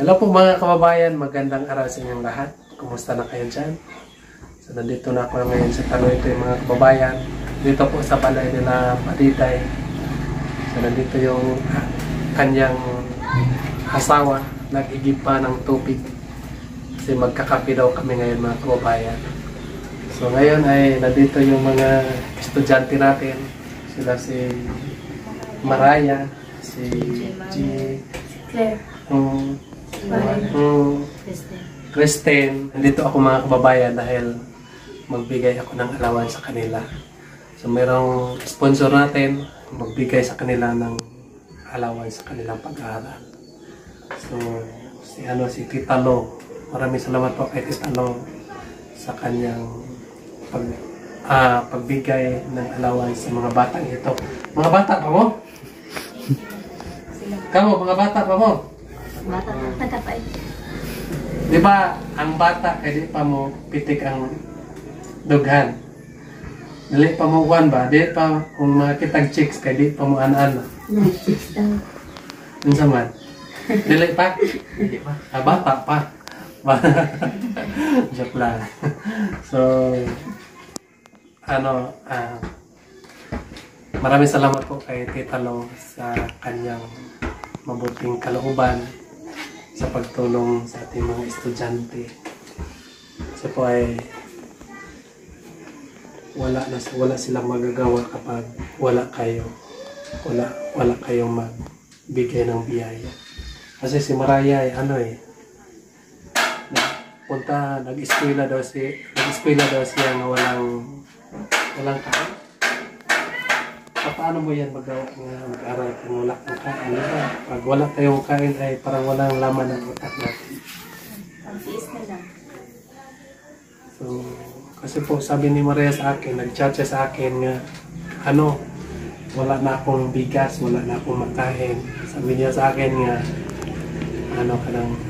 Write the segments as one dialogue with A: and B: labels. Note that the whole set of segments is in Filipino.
A: Hello po mga kababayan, magandang araw sa inyong lahat. Kumusta na kayo dyan? So nandito na ako ngayon sa Taloytoy mga kababayan. Dito po sa balay nila Paditay. So nandito yung kanyang asawa, nag-igib pa ng tubig. Kasi magkakape daw kami ngayon mga kababayan. So ngayon ay nandito yung mga estudyante natin. Sila si Maraya, si
B: Claire.
A: Kristen. Nandito ako mga kababayan dahil magbigay ako ng alawan sa kanila. So mayroong sponsor natin magbigay sa kanila ng alawan sa kanilang pag-aaral. So si Tita Lo. Maraming salamat po kay Tita Lo sa kanyang pagbigay ng alawan sa mga batang ito. Mga bata pa mo? Kamu, mga bata pa mo?
B: Bata na nagkapay.
A: Di ba, ang bata, di pa mo pitik ang dughan. Dili pa mo uwan ba? Di pa, kung makitag chicks, di pa mo an-an.
B: Chicks daw.
A: Yun sa man. Dili pa? Di pa. Bata pa. Joke lang. So, maraming salamat po kay Tita Lo sa kanyang mabuting kalooban sa pagtulong sa ating mga estudyante. Kasi po ay wala silang magagawa kapag wala kayong magbigay ng biyaya. Kasi si Maraya ay nag-eskwela daw siya na walang kain. Paano mo yan mag-aral kung wala kang kain? Diba? Pag wala tayong kain ay parang walang laman ng utak natin.
B: Pag-tiis na lang.
A: So, kasi po sabi ni Maria sa akin, nag-chat siya sa akin nga, wala na akong bigas, wala na akong makain. Sabi niya sa akin nga,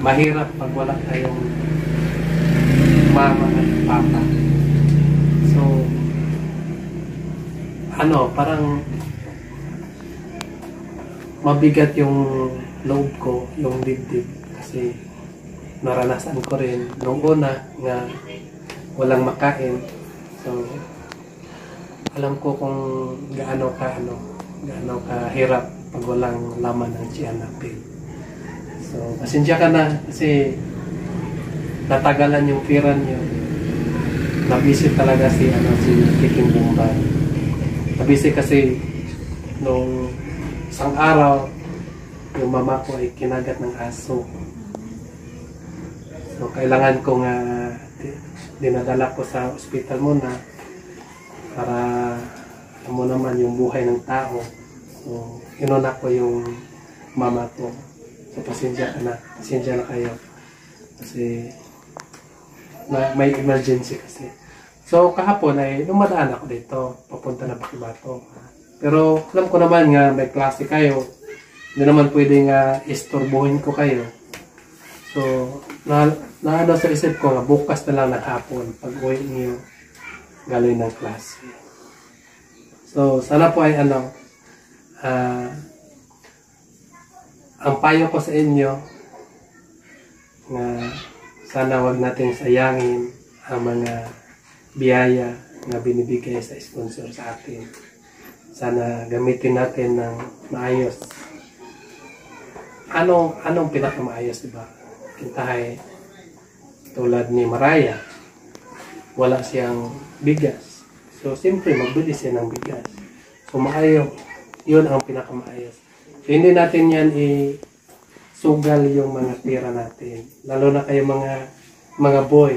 A: mahirap pag wala tayong mama at papa. So, parang mabigat yung loob ko, yung dibdib. Kasi naranasan ko rin nung una nga walang makain. So, alam ko kung gaano kahirap pag walang laman ng tiyan natin. So, pasensya ka na kasi natagalan yung tiran niyo. Nabisit talaga si Kiking Bumbay. Nabisit kasi nung isang araw yung mama ko ay kinagat ng aso. So kailangan ko nga dinadala ko sa ospital muna para alam mo naman yung buhay ng tao. So inuna ko yung mama ko. So pasensya na kayo kasi may emergency kasi. So kahapon ay dumadaan ako dito, papunta na Pakibato. Pero alam ko naman nga may klase kayo. Hindi naman pwede nga istorbohin ko kayo. So sa isip ko nga bukas na lang ng hapon pag uwi niyo galing ng klase. So sana po ay ang payo ko sa inyo na sana wag nating sayangin ang mga biyaya na binibigay sa sponsor sa atin. Sana gamitin natin ng maayos. Anong pinakamaayos, diba? Kintahay tulad ni Maraya, wala siyang bigas. So, siyempre, magbili siya ng bigas. So, maayos. Yun ang pinakamaayos. So, hindi natin yan sugal yung mga tira natin. Lalo na kayo mga boy.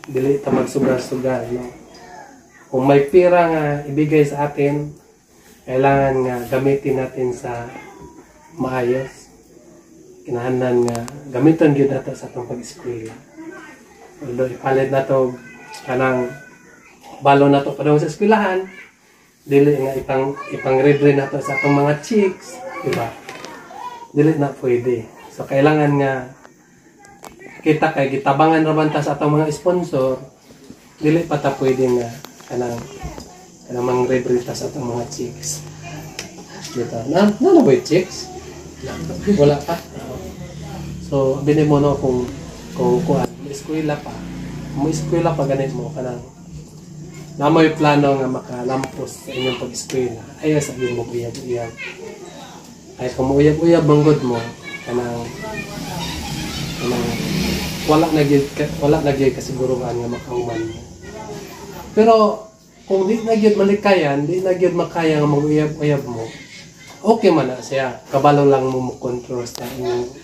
A: Dili ta magsugal-sugal, no? Kung may pira nga ibigay sa atin, kailangan nga gamitin natin sa maayos. Kinahanglan nga gamiton gyud nato sa atong pag-eskwela. Although ipalit na to kanang balo na to padung sa eskwelahan, dili nga ipang-rebre na to sa atong mga chicks, diba? Dili na pwede. So kailangan nga kita kay gitabangan ra man ta sa atong mga sponsor, dili pa ta pwede nga kanang mang-rebre ta sa atong mga chicks. Dito. Na ba yung chicks? Wala pa. So So, bini mo no kung kuan, may eskwela pa ganit mo kanang na may plano nga makalampos sa inyong pag-eskwela. Ayaw sabihin mo uyab-uyab. Ay kung uyab-uyab manggod mo kanang wala na gyud kasiguruhan nga makahuman mo. Pero kung di na gyud malikayan, di na gyud makaya nga mag-uyab-uyab mo, okay man na siya. Kabalo lang mo control sa inyong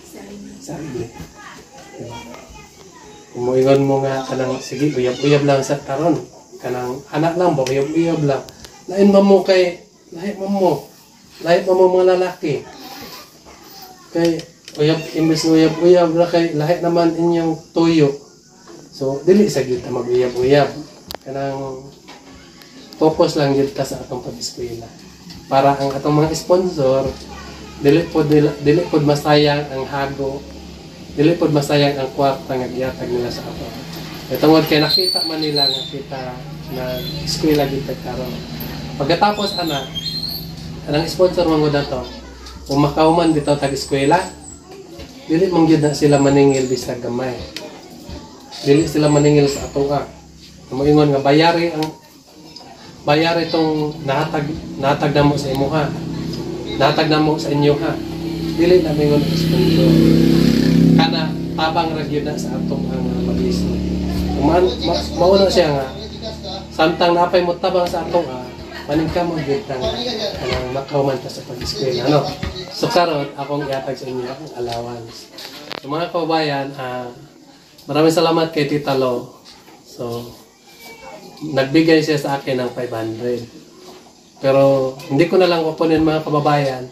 A: sarili. Diba? Kung moingon mo nga kanang sige uyab-uyab lang sa karon, kanang anak lang ba uyab-uyab lang. Lain ba mo kay lahi mo mga lalaki. Kay uyab imbes uyab-uyab ra kay lahi naman inyong tuyo. So dili sa gyud ta mag-uyab-uyab. Kanang focus lang gyud ta sa atong pag-eskwela. Para ang atong mga sponsor dili pod masayang ang hago. Dili pod masayang ang kwarta nga gihatag nila sa ato. Tungod kay nakita man nila nga kita na eskwela gyud karon. Pagkatapos anang sponsor man gud ato. Kung makahuman dito tag eskwela, dili man gyud na sila maningil bisag gamay. Dili sila maningil sa ato moingon nga bayari tong nahatag na mo sa imuha. Nahatag na mo sa inyo ha. Dili na mingon ang sponsor. Kana tabang ra gyud na sa atong ang mag-isip. Mauna siya nga samtang napay mo tabang sa atong maning ka mo gyud nang makahuman ta sa pag-eskwela no. So karon akong ihatag sa inyo ang allowance. So mga kababayan, maraming salamat kay Tita Lo. So nagbigay siya sa akin ng 500. Pero hindi ko na lang kukunin mga kababayan.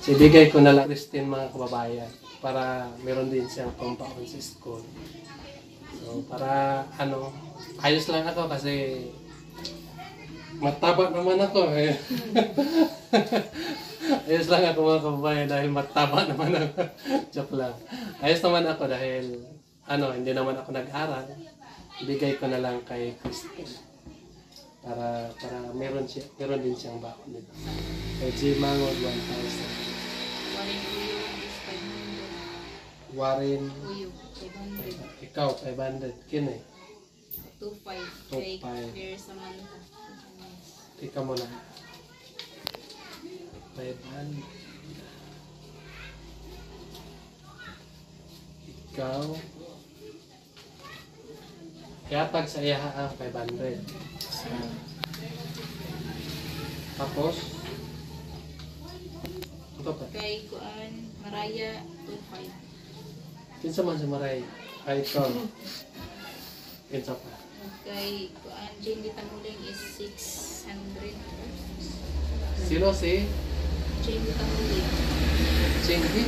A: So ibigay ko na lang Christine mga kababayan para meron din siyang pampaon sa school. So para ayos lang ako kasi mataba naman ako eh. Ayos lang ako mga kababayan dahil mataba naman ako. Joke lang. Ayos naman ako dahil hindi naman ako nag-aral. Ibigay ko na lang kay Christine. Para meron din siyang baon nito. Kay G Mangod 1,000. Warin ikaw 500 kini
B: 2,500 kay Samantha.
A: Tika mo na 500 ikaw kaya tag sa iya 500 tapos ito pa
B: Kay kuan Maraya 2,500.
A: kinsa man si Maray ay ito kinsa pa
B: Kay kuan Jenny Tamuling is 600.
A: sino si
B: Jenny Tamuling.
A: Chingy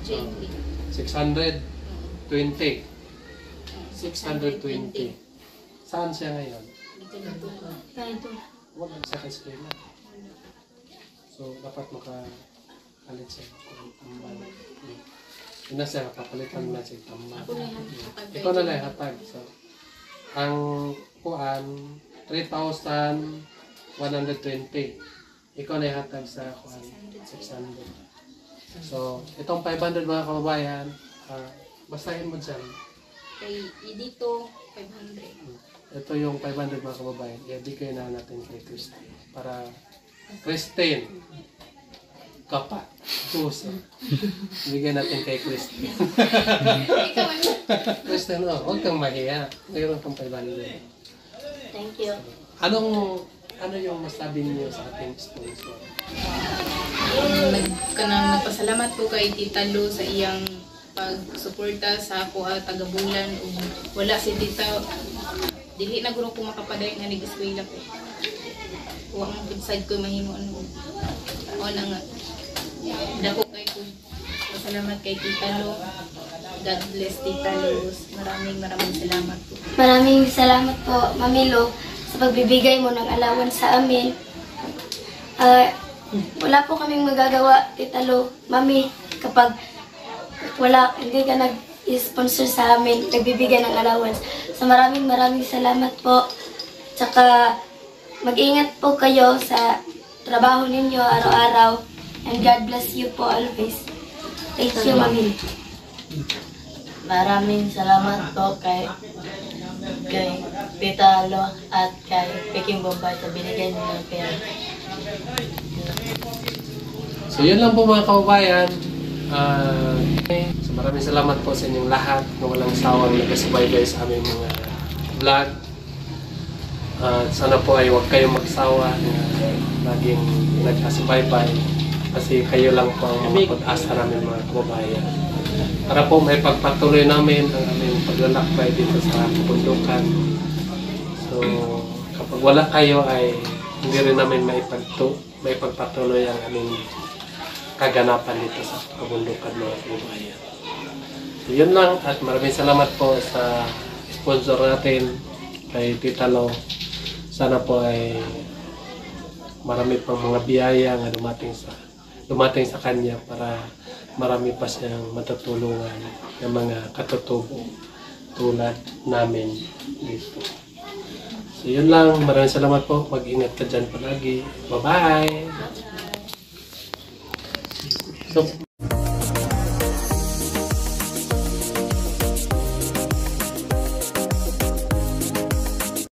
B: Jenny
A: 620 620 saan siya ngayon?
B: Dito.
A: Wala siya kay eskwela. So, dapat makapalit siya ng tambal. Yun na siya, papalitan na siya tambal. Ikaw na lang hatag. So, ang kuan, 3,120. Ikaw na hatag sa kuan, 600. So, itong 500 mga kababayan, basahin mo dyan.
B: Kay dito 500.
A: Ito yung 500 mga kababayan. I-bigay na natin kay Christine. Para Christine. Kapa. Puso. Bigyan natin kay Christine. Christine, huwag kang mahiya. Mayroon kang 500.
B: Thank you.
A: Ano yung masabi niyo sa ating sponsor?
B: Nagpasalamat ko kay Tita Lo sa iyang pagsuporta sa ako taga-bulan. Wala si Tita, dili na guro ko makapadayon nga nag-eskwela ko. Huwag mong pinside ko mahimoan mo. O na nga. Dako kay ko. Pasalamat kay Tita Lo. God bless Tita Lo. Maraming salamat po.
C: Maraming salamat po, Mami Lo, sa pagbibigay mo ng allowance sa amin. Wala po kaming magagawa, Tita Lo. Mami, kapag hindi ka nag-sponsor sa amin, nagbibigay ng allowance. So maraming salamat po. Tsaka mag-ingat po kayo sa trabaho ninyo araw-araw. And God bless you po always. Thank you, Mami.
D: Maraming salamat po kay Tita Lo at kay Peking Bombay sa binigay niyo ng pera.
A: So yun lang po mga kababayan. So maraming salamat po sa inyong lahat na walang sawang nagasubaybay sa aming mga vlog. At sana po ay huwag kayong magsawa na laging nagkasubaybay kasi kayo lang po ang mga pag-asa namin mga kababayan. Para po may pagpatuloy namin ang aming paglalakbay dito sa kabundukan. So kapag wala kayo ay hindi rin namin may pagpatuloy ang aming kaganapan dito sa kabundukan mga kababayan. So yun lang at maraming salamat po sa sponsor natin kay Tita Lo. Sana po ay marami pang mga biyaya na dumating sa kanya para marami pa siyang matutulungan ng mga katutubo tulad namin dito. So yun lang, maraming salamat po. Mag-ingat ka dyan palagi. Bye-bye! So,